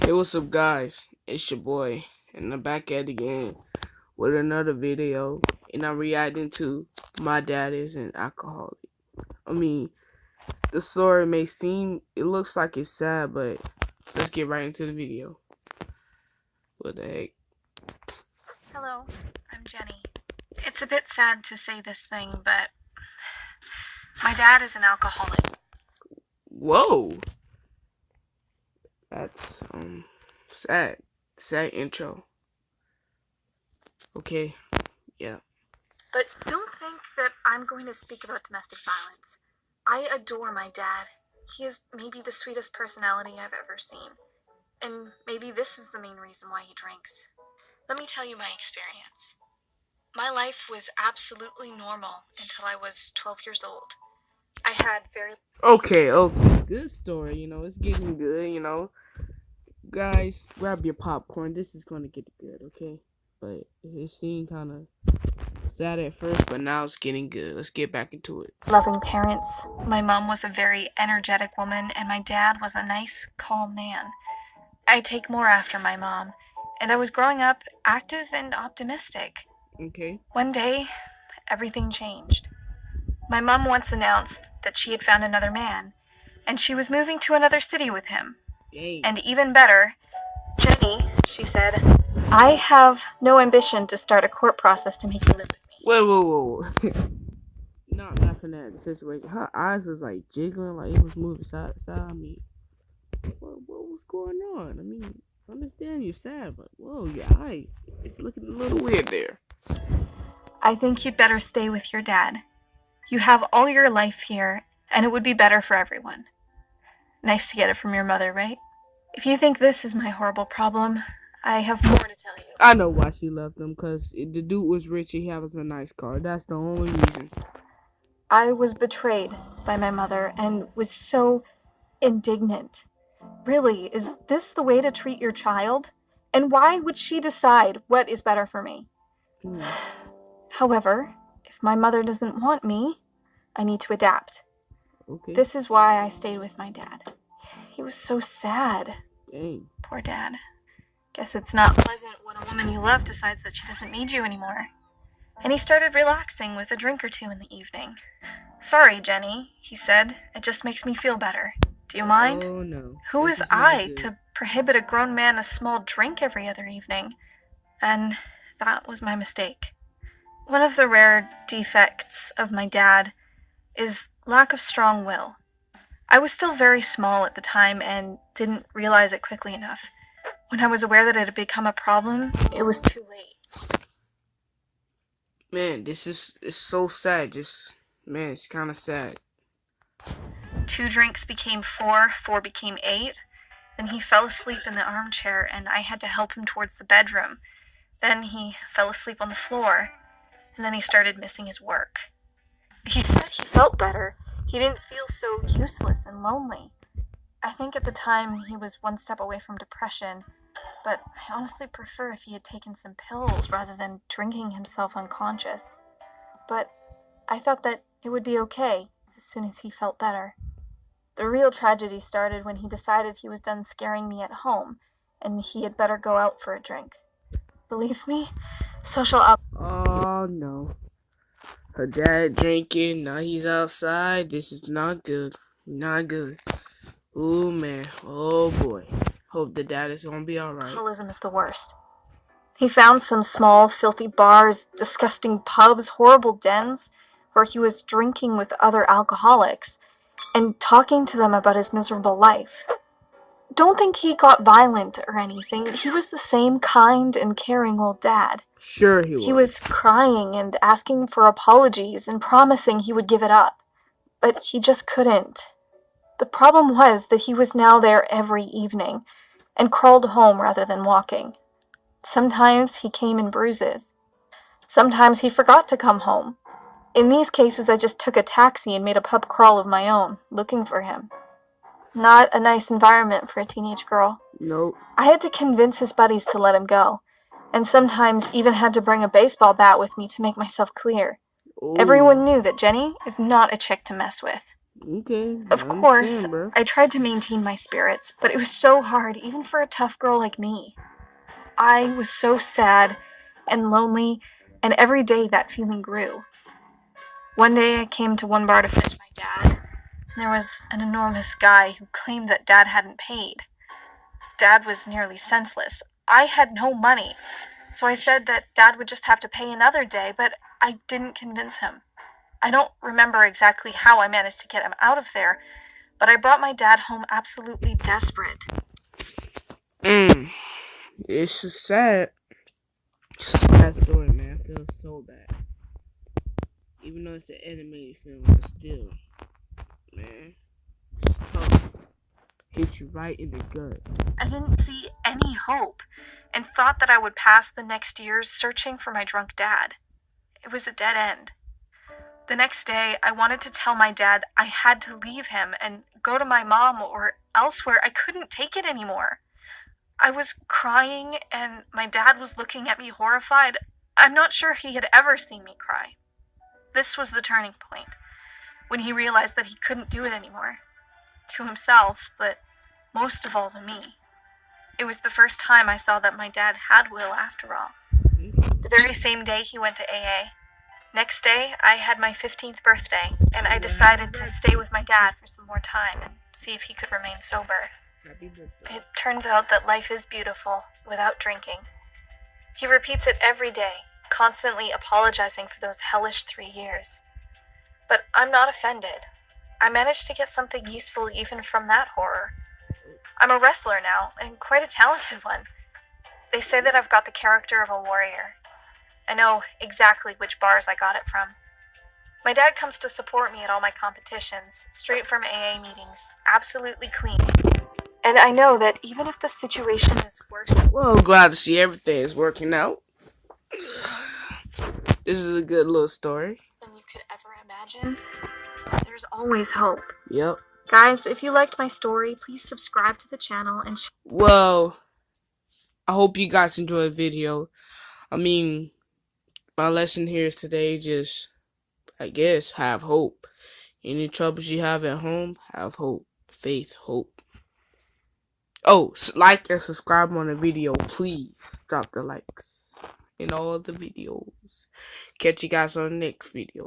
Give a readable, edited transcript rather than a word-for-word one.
Hey, what's up, guys? It's your boy, and I'm back at it again with another video, and I'm reacting to My Dad is an Alcoholic. I mean, the story it looks like it's sad, but let's get right into the video. What the heck? Hello, I'm Jenny. It's a bit sad to say this thing, but my dad is an alcoholic. Whoa! That's, sad. Sad intro. Okay, yeah. But don't think that I'm going to speak about domestic violence. I adore my dad. He is maybe the sweetest personality I've ever seen. And maybe this is the main reason why he drinks. Let me tell you my experience. My life was absolutely normal until I was 12 years old. I had very... Okay, good story, it's getting good. Guys, grab your popcorn. This is gonna get good, okay? But it seemed kind of sad at first, but now it's getting good. Let's get back into it. loving parents. My mom was a very energetic woman, and my dad was a nice, calm man. I take more after my mom, and I was growing up active and optimistic. Okay. One day, everything changed. My mom once announced that she had found another man, and she was moving to another city with him. Dang. And even better, Jenny, she said, I have no ambition to start a court process to make you live with me. Whoa. Not laughing at the situation. Her eyes was like jiggling, like it was moving side to side. I mean, what was going on? I mean, I understand you're sad, but whoa, your eyes, it's looking a little weird there. I think you'd better stay with your dad. You have all your life here, and it would be better for everyone. Nice to get it from your mother, right? If you think this is my horrible problem, I have more to tell you. I know why she left him, because the dude was rich and he has a nice car. That's the only reason. I was betrayed by my mother and was so indignant. Really, is this the way to treat your child? And why would she decide what is better for me? However, if my mother doesn't want me, I need to adapt. Okay. This is why I stayed with my dad. He was so sad. Dang. Poor dad. Guess it's not pleasant when a woman you love decides that she doesn't need you anymore. And he started relaxing with a drink or two in the evening. Sorry, Jenny, he said. It just makes me feel better. Do you mind? Oh, no. Who is I to prohibit a grown man a small drink every other evening? And that was my mistake. One of the rare defects of my dad is lack of strong will. I was still very small at the time and didn't realize it quickly enough. When I was aware that it had become a problem, it was too late. Man, it's so sad. It's kind of sad. 2 drinks became 4, 4 became 8. Then he fell asleep in the armchair, and I had to help him towards the bedroom. Then he fell asleep on the floor, and then he started missing his work. He said he felt better. He didn't feel so useless and lonely. I think at the time he was one step away from depression, but I honestly prefer if he had taken some pills rather than drinking himself unconscious. But I thought that it would be okay as soon as he felt better. The real tragedy started when he decided he was done scaring me at home, and he had better go out for a drink. Believe me, social Oh, no. Her dad drinking, now he's outside. This is not good. Not good. Oh, man. Oh, boy. Hope the dad is gonna be alright. Alcoholism is the worst. He found some small, filthy bars, disgusting pubs, horrible dens, where he was drinking with other alcoholics and talking to them about his miserable life. Don't think he got violent or anything. He was the same kind and caring old dad. Sure he was. He was crying and asking for apologies and promising he would give it up. But he just couldn't. The problem was that he was now there every evening and crawled home rather than walking. Sometimes he came in bruises. Sometimes he forgot to come home. In these cases, I just took a taxi and made a pub crawl of my own, looking for him. Not a nice environment for a teenage girl. Nope. I had to convince his buddies to let him go, and sometimes even had to bring a baseball bat with me to make myself clear. Ooh. Everyone knew that Jenny is not a chick to mess with. Okay, I Of course, understand, bro. I tried to maintain my spirits, but it was so hard, even for a tough girl like me. I was so sad and lonely, and every day that feeling grew. One day I came to one bar to fetch my dad, and there was an enormous guy who claimed that Dad hadn't paid. Dad was nearly senseless. I had no money, so I said that Dad would just have to pay another day, but I didn't convince him. I don't remember exactly how I managed to get him out of there, but I brought my dad home absolutely desperate. Mm. It's just sad. It's a sad story, man. I feel so bad. Even though it's an animated film, but still, man, it's tough. Hits you right in the gut. I didn't see any hope and thought that I would pass the next years searching for my drunk dad. It was a dead end. The next day, I wanted to tell my dad I had to leave him and go to my mom or elsewhere. I couldn't take it anymore. I was crying, and my dad was looking at me horrified. I'm not sure he had ever seen me cry. This was the turning point, when he realized that he couldn't do it anymore. To himself, but most of all to me. It was the first time I saw that my dad had will after all. The very same day he went to AA. Next day, I had my 15th birthday, and I decided to stay with my dad for some more time and see if he could remain sober. It turns out that life is beautiful without drinking. He repeats it every day, constantly apologizing for those hellish 3 years. But I'm not offended. I managed to get something useful even from that horror. I'm a wrestler now, and quite a talented one. They say that I've got the character of a warrior. I know exactly which bars I got it from. My dad comes to support me at all my competitions, straight from AA meetings, absolutely clean. And I know that even if the situation is worse Well, glad to see everything is working out. This is a good little story. than you could ever imagine, there's always hope. Yep. Guys, if you liked my story, please subscribe to the channel and Well, I hope you guys enjoyed the video. I mean, my lesson here is today just, I guess, have hope. Any troubles you have at home, have hope. Faith, hope. Oh, like and subscribe on the video, please. Drop the likes in all the videos. Catch you guys on the next video.